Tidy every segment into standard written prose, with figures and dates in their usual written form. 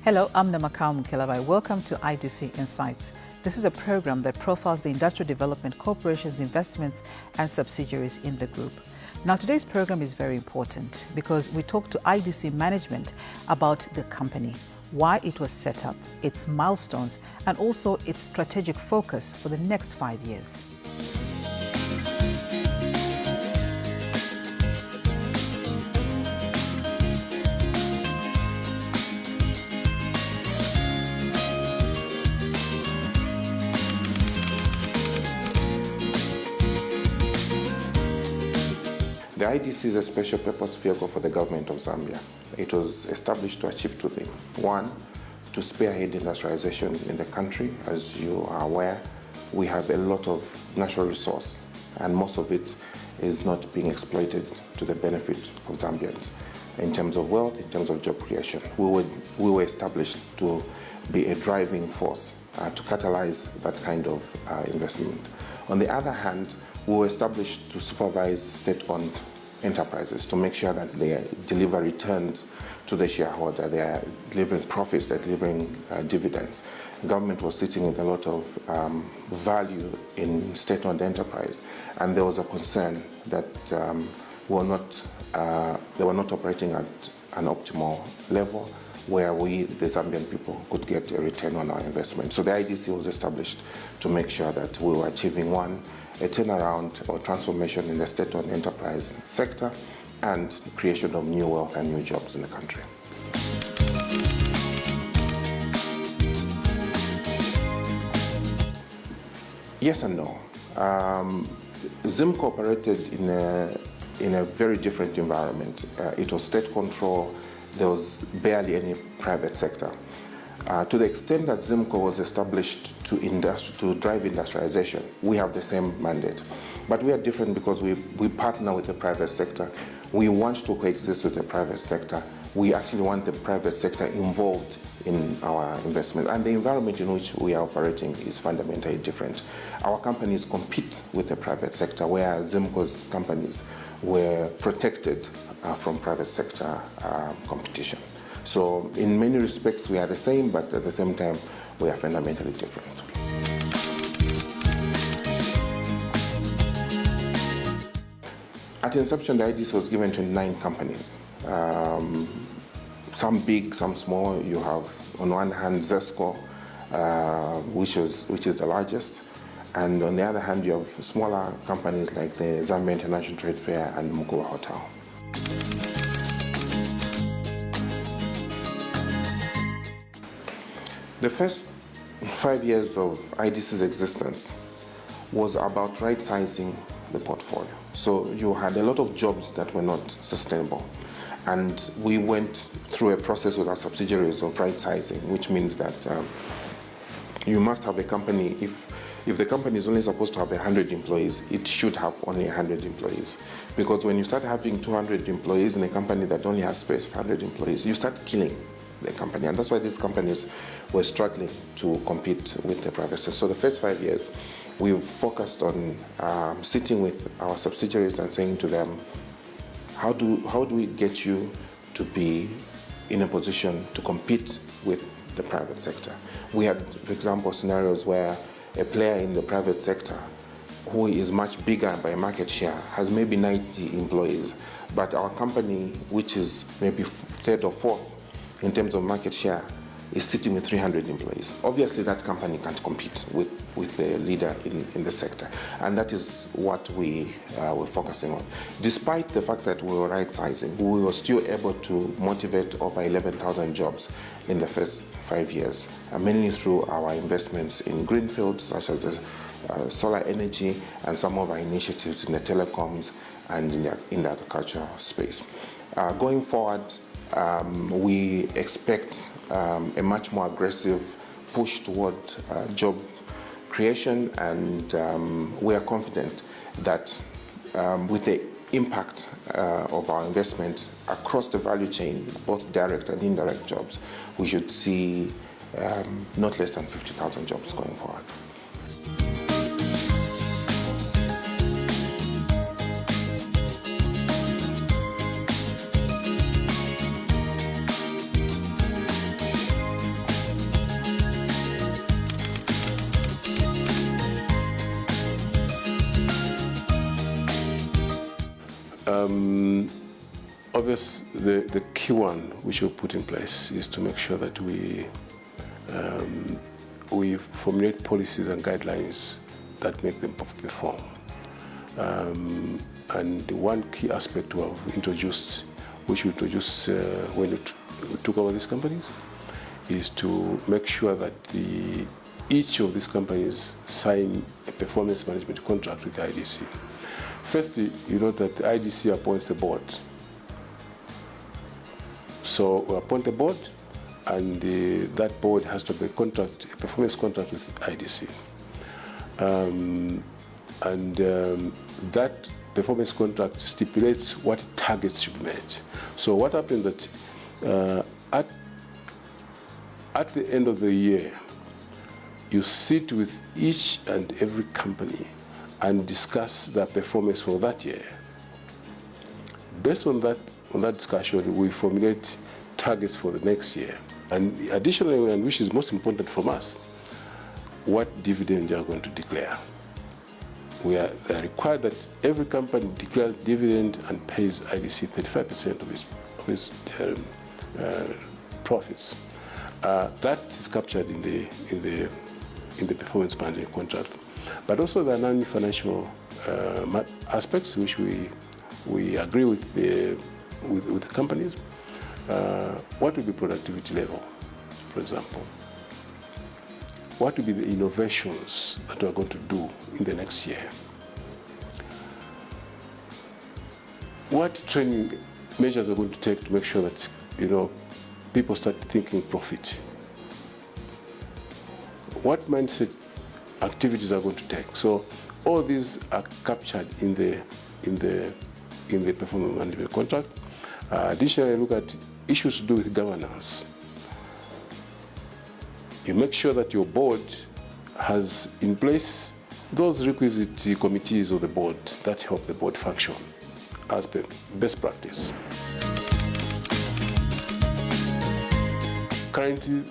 Hello, I'm Namakau Mukelabai. Welcome to IDC Insights. This is a program that profiles the Industrial Development Corporation's investments and subsidiaries in the group. Now, today's program is very important because we talk to IDC management about the company, why it was set up, its milestones, and also its strategic focus for the next 5 years. The IDC is a special purpose vehicle for the government of Zambia. It was established to achieve two things. One, to spearhead industrialization in the country. As you are aware, we have a lot of natural resource, and most of it is not being exploited to the benefit of Zambians in terms of wealth, in terms of job creation. We were established to be a driving force to catalyze that kind of investment. On the other hand, we were established to supervise state-owned enterprises to make sure that they deliver returns to the shareholder, they are delivering profits, they're delivering dividends. The government was sitting with a lot of value in state-owned enterprise, and there was a concern that they were not operating at an optimal level where we, the Zambian people, could get a return on our investment. So the IDC was established to make sure that we were achieving one, a turnaround or transformation in the state-owned enterprise sector and the creation of new wealth and new jobs in the country. Yes and no. Zimco operated in a very different environment. It was state control. There was barely any private sector. To the extent that Zimco was established to drive industrialization, we have the same mandate. But we are different because we partner with the private sector. We want to coexist with the private sector. We actually want the private sector involved in our investment. And the environment in which we are operating is fundamentally different. Our companies compete with the private sector, where Zimco's companies were protected from private sector competition. So in many respects we are the same, but at the same time we are fundamentally different. At inception, the IDC was given to 9 companies. Some big, some small. You have on one hand Zesco, which is the largest, and on the other hand you have smaller companies like the Zambia International Trade Fair and Mukula Hotel. The first 5 years of IDC's existence was about rightsizing the portfolio. So you had a lot of jobs that were not sustainable. And we went through a process with our subsidiaries of rightsizing, which means that you must have a company, if the company is only supposed to have 100 employees, it should have only 100 employees. Because when you start having 200 employees in a company that only has space for 100 employees, you start killing the company, and that's why these companies were struggling to compete with the private sector. So the first 5 years, we focused on sitting with our subsidiaries and saying to them, how do we get you to be in a position to compete with the private sector? We had, for example, scenarios where a player in the private sector who is much bigger by market share has maybe 90 employees, but our company, which is maybe third or fourth in terms of market share, is sitting with 300 employees. Obviously, that company can't compete with the leader in the sector. And that is what we were focusing on. Despite the fact that we were rightsizing, we were still able to motivate over 11,000 jobs in the first 5 years, mainly through our investments in greenfields, such as the solar energy and some of our initiatives in the telecoms and in the agriculture space. Going forward, we expect a much more aggressive push toward job creation, and we are confident that with the impact of our investment across the value chain, both direct and indirect jobs, we should see not less than 50,000 jobs going forward. Obviously, the key one which we put in place is to make sure that we formulate policies and guidelines that make them perform. And one key aspect we have introduced, which we introduced when we took over these companies, is to make sure that each of these companies sign a performance management contract with the IDC. Firstly, you know that the IDC appoints the board. So we appoint a board, and that board has to have a performance contract with IDC. That performance contract stipulates what targets should be met. So what happens that at the end of the year, you sit with each and every company and discuss their performance for that year. Based on that discussion, we formulate targets for the next year. And additionally, and which is most important from us, what dividend you are going to declare. They are required that every company declares dividend and pays IDC 35% of its profits. That is captured in the performance management contract. But also there are non-financial aspects which we agree with the companies. What will be productivity level, for example? What will be the innovations that we are going to do in the next year? What training measures are going to take to make sure that people start thinking profit? What mindset activities are going to take? So all these are captured in the performance management contract. Additionally, look at issues to do with governance. You make sure that your board has in place those requisite committees of the board that help the board function as best practice. Currently,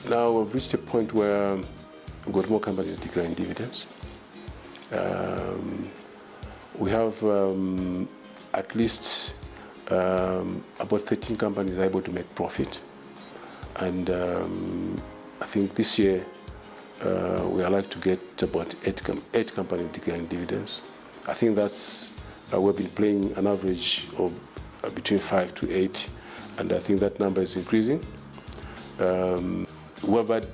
now we've reached a point where we've got more companies declaring dividends. We have at least about 13 companies are able to make profit. And I think this year we are like to get about eight companies declaring dividends. I think that's we've been playing an average of between 5 to 8, and I think that number is increasing. We have had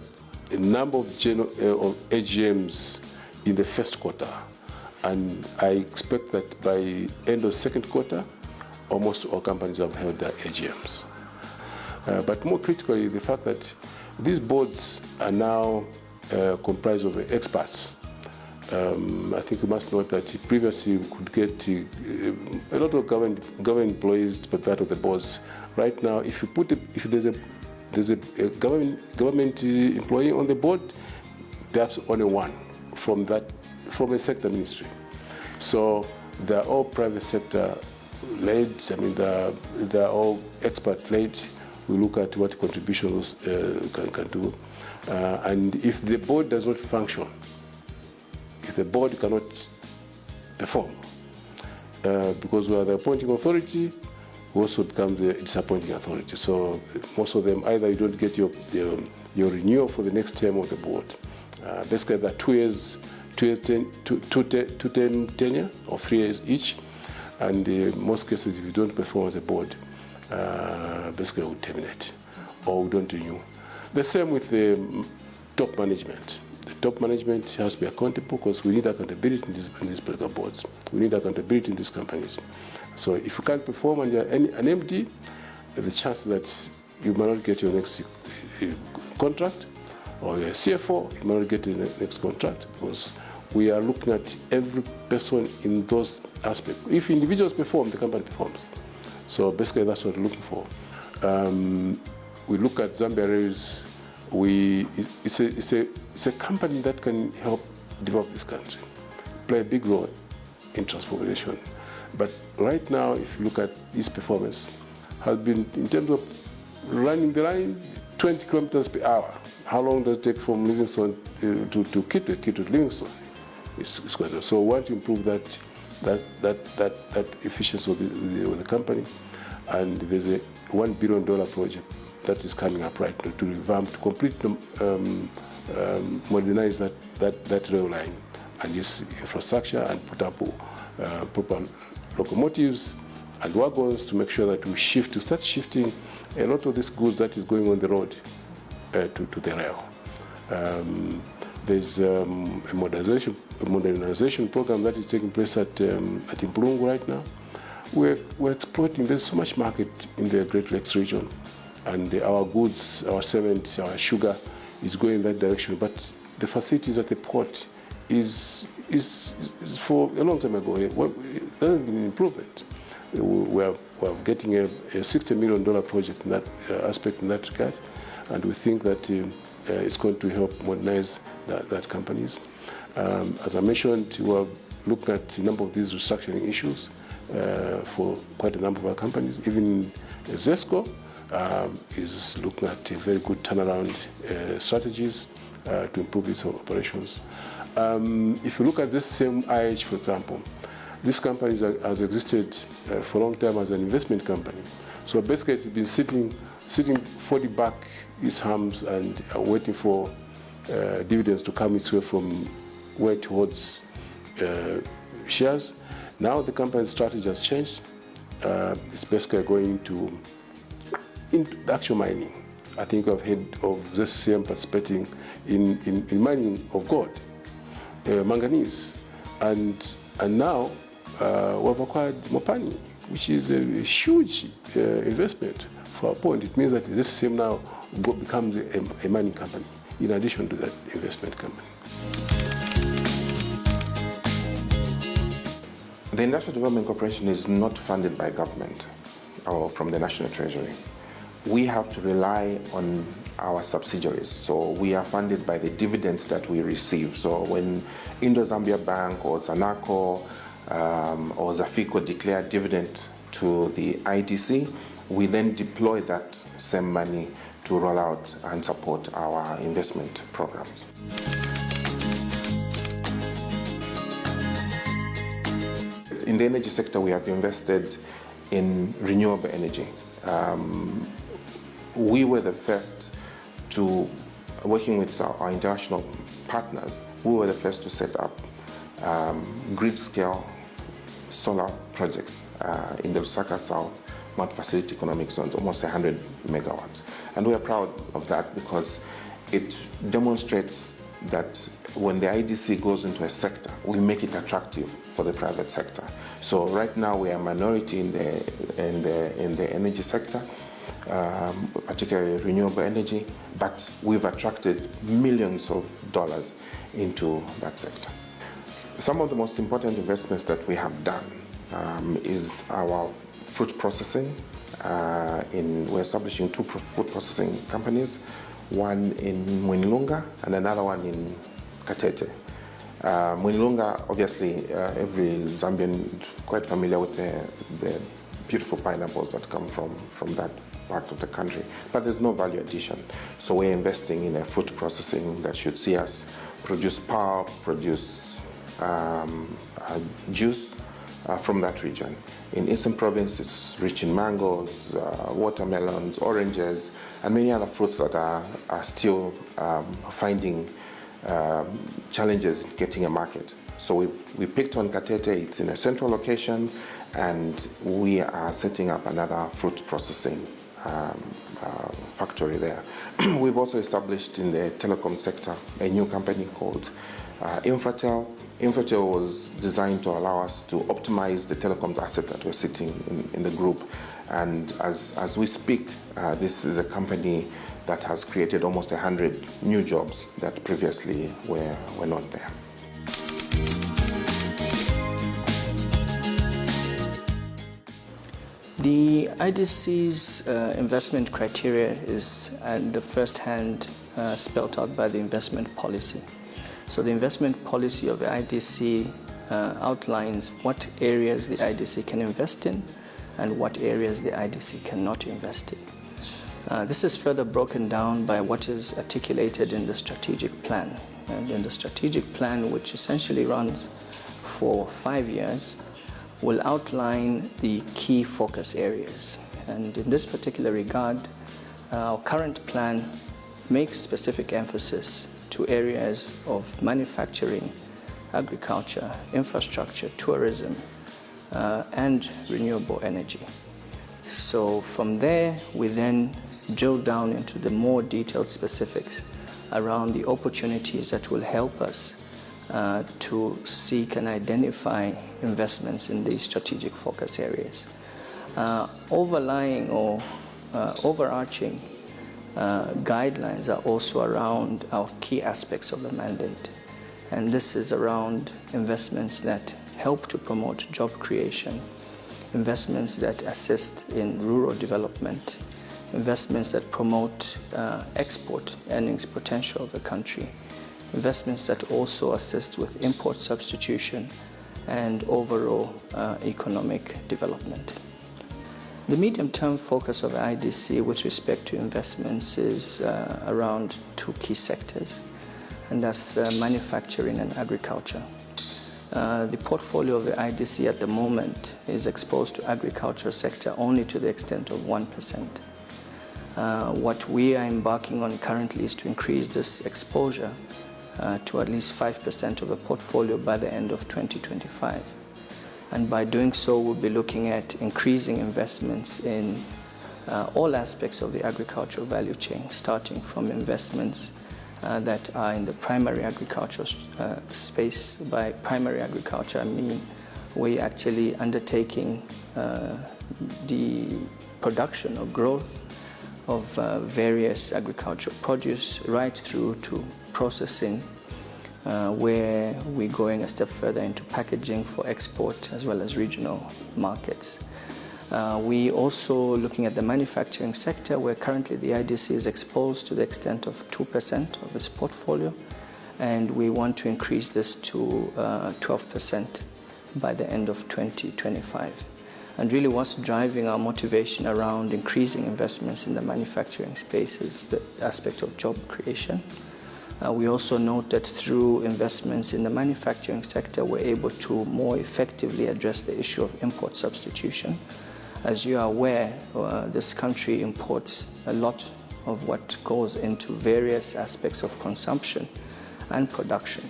a number of AGMs in the first quarter, and I expect that by end of second quarter, almost all companies have held their AGMs. But more critically, the fact that these boards are now comprised of experts. I think you must note that previously we could get a lot of government employees to be part of the boards. Right now, if there's a government employee on the board, perhaps only one from a sector ministry. So they're all private sector led. I mean, they're all expert led. We look at what contributions can do, and if the board does not function, if the board cannot perform, because we are the appointing authority, we also become the disappointing authority. So most of them, either you don't get your renewal for the next term of the board. Basically, there are 2 years, two-term tenure of 3 years each, and in most cases, if you don't perform as a board, basically we terminate or we don't renew. The same with the top management. The top management has to be accountable because we need accountability in these political boards. We need accountability in these companies. So if you can't perform and you're an MD, the chance that you might not get your next contract, or you're a CFO, you might not get your next contract, because we are looking at every person in those aspects. If individuals perform, the company performs. So basically that's what we're looking for. We look at Zambia Rails. It's a company that can help develop this country, play a big role in transformation. But right now, if you look at its performance, has been, in terms of running the line, 20 kilometers per hour. How long does it take from Livingstone to Kitwe, Kitwe to Livingstone? It's quite. So we want to improve that that efficiency of the company. And there's a $1 billion project that is coming up right now to revamp, to completely modernize that rail line and its infrastructure, and put up proper locomotives and wagons to make sure that we start shifting a lot of this goods that is going on the road to the rail. There's a modernization program that is taking place at Impulungu right now. We're exploiting. There's so much market in the Great Lakes region, and our goods, our cement, our sugar is going in that direction. But the facilities at the port is for a long time ago. There hasn't been an improvement. We're getting a $60 million project in that aspect, in that regard, and we think that it's going to help modernize that companies. As I mentioned, we're looking at a number of these restructuring issues for quite a number of our companies. Even Zimco is looking at very good turnaround strategies to improve its operations. If you look at this same IH, for example, this company has existed for a long time as an investment company. So basically it's been sitting 40 back its hams and waiting for dividends to come its way from where it holds shares. Now the company's strategy has changed. It's basically going into actual mining. I think I've heard of this CM participating in mining of gold, manganese, and now we've acquired Mopani, which is a huge investment for our point. It means that this CM now becomes a mining company in addition to that investment company. The Industrial Development Corporation is not funded by government or from the National Treasury. We have to rely on our subsidiaries. So we are funded by the dividends that we receive. So when Indo-Zambia Bank or Zanaco or Zafico declare dividend to the IDC, we then deploy that same money to roll out and support our investment programs. In the energy sector, we have invested in renewable energy. We were the first to, working with our international partners, we were the first to set up grid-scale solar projects in the Lusaka South multi-facility economic zones, almost 100 megawatts. And we are proud of that because it demonstrates that when the IDC goes into a sector, we make it attractive for the private sector. So right now we are a minority in the energy sector, particularly renewable energy, but we've attracted millions of dollars into that sector. Some of the most important investments that we have done is our fruit processing. We're establishing 2 food processing companies, one in Mwinilunga and another one in Katete. Mwinilunga, obviously, every Zambian is quite familiar with the beautiful pineapples that come from that part of the country, but there's no value addition. So we're investing in a fruit processing that should see us produce pulp, produce juice from that region. In Eastern Province, it's rich in mangoes, watermelons, oranges, and many other fruits that are still finding challenges in getting a market. So we picked on Katete. It's in a central location, and we are setting up another fruit processing factory there. We've also established in the telecom sector a new company called Infratel. Infratel was designed to allow us to optimize the telecoms asset that we're sitting in the group. And as we speak, this is a company that has created almost 100 new jobs that previously were not there. The IDC's investment criteria is at the first hand spelled out by the investment policy. So the investment policy of the IDC outlines what areas the IDC can invest in and what areas the IDC cannot invest in. This is further broken down by what is articulated in the strategic plan. And in the strategic plan, which essentially runs for 5 years, will outline the key focus areas. And in this particular regard, our current plan makes specific emphasis to areas of manufacturing, agriculture, infrastructure, tourism, and renewable energy. So from there, we then drill down into the more detailed specifics around the opportunities that will help us to seek and identify investments in these strategic focus areas. Overlying or overarching guidelines are also around our key aspects of the mandate. And this is around investments that help to promote job creation, investments that assist in rural development, investments that promote export earnings potential of the country, investments that also assist with import substitution and overall economic development. The medium-term focus of IDC with respect to investments is around two key sectors, and that's manufacturing and agriculture. The portfolio of the IDC at the moment is exposed to agriculture sector only to the extent of 1%. What we are embarking on currently is to increase this exposure to at least 5% of the portfolio by the end of 2025. And by doing so, we'll be looking at increasing investments in all aspects of the agricultural value chain, starting from investments that are in the primary agriculture space. By primary agriculture, I mean we're actually undertaking the production or growth of various agricultural produce right through to processing, where we're going a step further into packaging for export as well as regional markets. We also looking at the manufacturing sector, where currently the IDC is exposed to the extent of 2% of its portfolio, and we want to increase this to 12% by the end of 2025. And really what's driving our motivation around increasing investments in the manufacturing space is the aspect of job creation. We also note that through investments in the manufacturing sector, we're able to more effectively address the issue of import substitution. As you are aware, this country imports a lot of what goes into various aspects of consumption and production.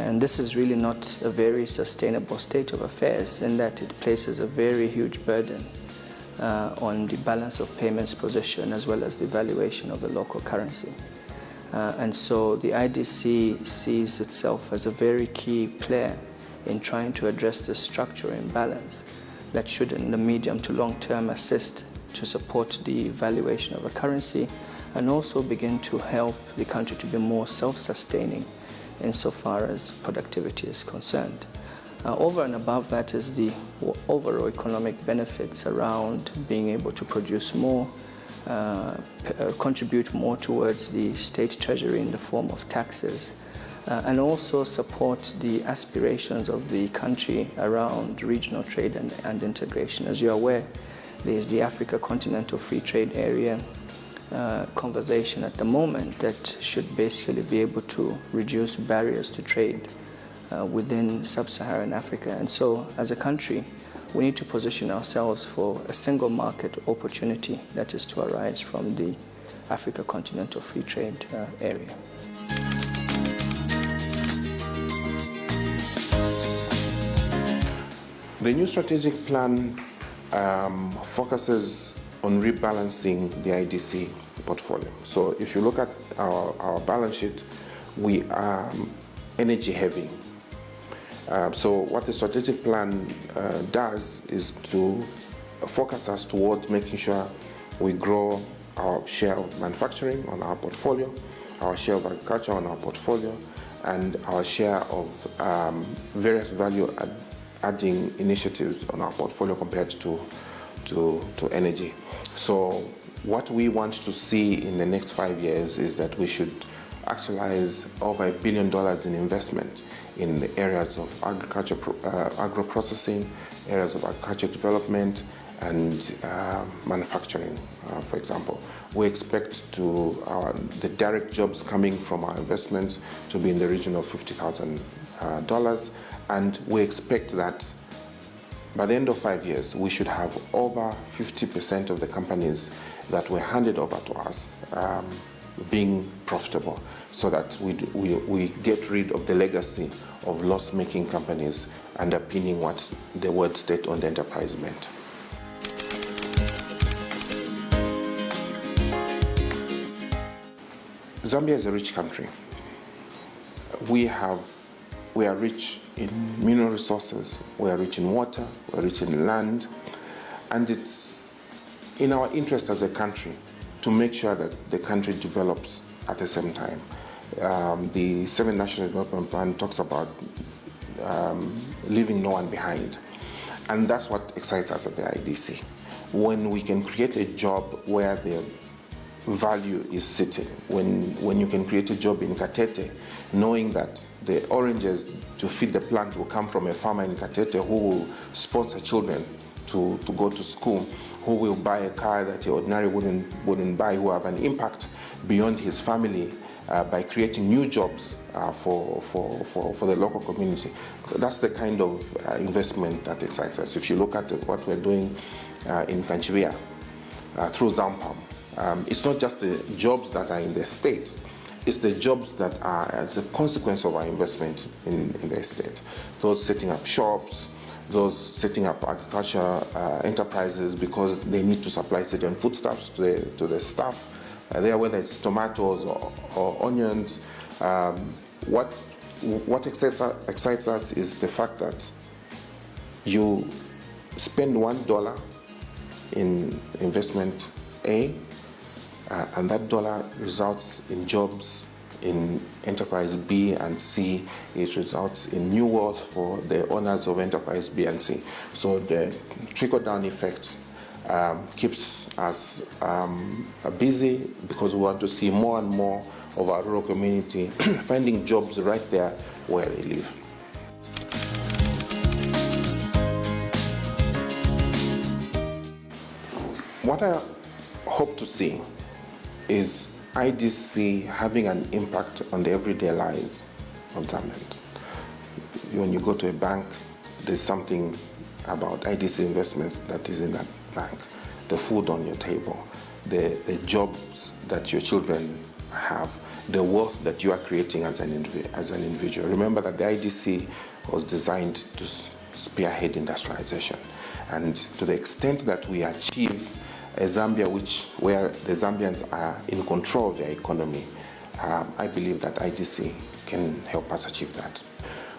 And this is really not a very sustainable state of affairs, in that it places a very huge burden on the balance of payments position as well as the valuation of the local currency. And so the IDC sees itself as a very key player in trying to address this structural imbalance that should in the medium to long term assist to support the valuation of a currency and also begin to help the country to be more self-sustaining insofar as productivity is concerned. Over and above that is the overall economic benefits around being able to produce more, contribute more towards the state treasury in the form of taxes, and also support the aspirations of the country around regional trade and integration. As you're aware, there's the Africa Continental Free Trade Area conversation at the moment that should basically be able to reduce barriers to trade within sub-Saharan Africa. And so as a country, we need to position ourselves for a single market opportunity that is to arise from the Africa Continental Free Trade Area. The new strategic plan focuses on rebalancing the IDC portfolio. So if you look at our balance sheet, we are energy heavy. So what the strategic plan does is to focus us towards making sure we grow our share of manufacturing on our portfolio, our share of agriculture on our portfolio, and our share of various value-adding initiatives on our portfolio compared to energy. So what we want to see in the next 5 years is that we should actualize over $1 billion in investment in the areas of agriculture, agro-processing, areas of agriculture development, and manufacturing, for example. We expect the direct jobs coming from our investments to be in the region of $50,000, and we expect that by the end of 5 years, we should have over 50% of the companies that were handed over to us being profitable, so that we get rid of the legacy of loss-making companies underpinning what the word state-owned enterprise meant. Zambia is a rich country. We are rich in mineral resources, we are rich in water, we are rich in land, and it's in our interest as a country to make sure that the country develops at the same time. The 7th National Development Plan talks about leaving no one behind, and that's what excites us at the IDC. When we can create a job where the value is sitting, when you can create a job in Katete, knowing that the oranges to feed the plant will come from a farmer in Katete who will sponsor children to go to school, who will buy a car that he ordinarily wouldn't buy, who have an impact beyond his family by creating new jobs for the local community. That's the kind of investment that excites us. If you look at what we're doing in Kanchibia through Zambia, it's not just the jobs that are in the state, it's the jobs that are as a consequence of our investment in the state. Those setting up shops, those setting up agriculture enterprises because they need to supply certain foodstuffs to the staff there, whether it's tomatoes or onions. What excites us is the fact that you spend $1 in investment A, and that dollar results in jobs in enterprise B and C. It results in new wealth for the owners of enterprise B and C. So the trickle-down effect keeps us busy, because we want to see more and more of our rural community finding jobs right there where they live. What I hope to see is IDC having an impact on the everyday lives of Zambians. When you go to a bank, there's something about IDC investments that is in that bank. The food on your table, the jobs that your children have, the wealth that you are creating as an individual. Remember that the IDC was designed to spearhead industrialization. And to the extent that we achieve a Zambia where the Zambians are in control of their economy, I believe that IDC can help us achieve that.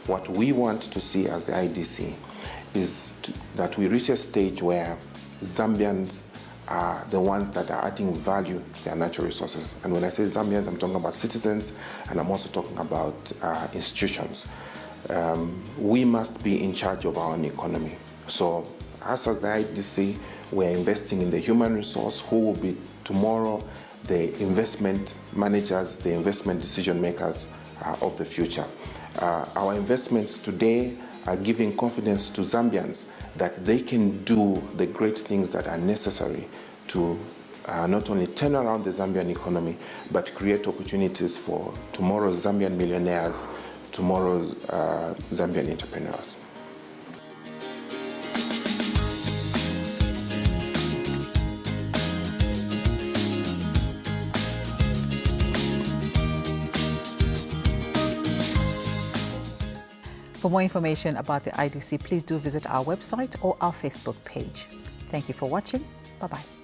What we want to see as the IDC is that we reach a stage where Zambians are the ones that are adding value to their natural resources. And when I say Zambians, I'm talking about citizens, and I'm also talking about institutions. We must be in charge of our own economy. So us as the IDC, we're investing in the human resource who will be tomorrow the investment managers, the investment decision makers of the future. Our investments today are giving confidence to Zambians that they can do the great things that are necessary to not only turn around the Zambian economy, but create opportunities for tomorrow's Zambian millionaires, tomorrow's Zambian entrepreneurs. For more information about the IDC, please do visit our website or our Facebook page. Thank you for watching. Bye-bye.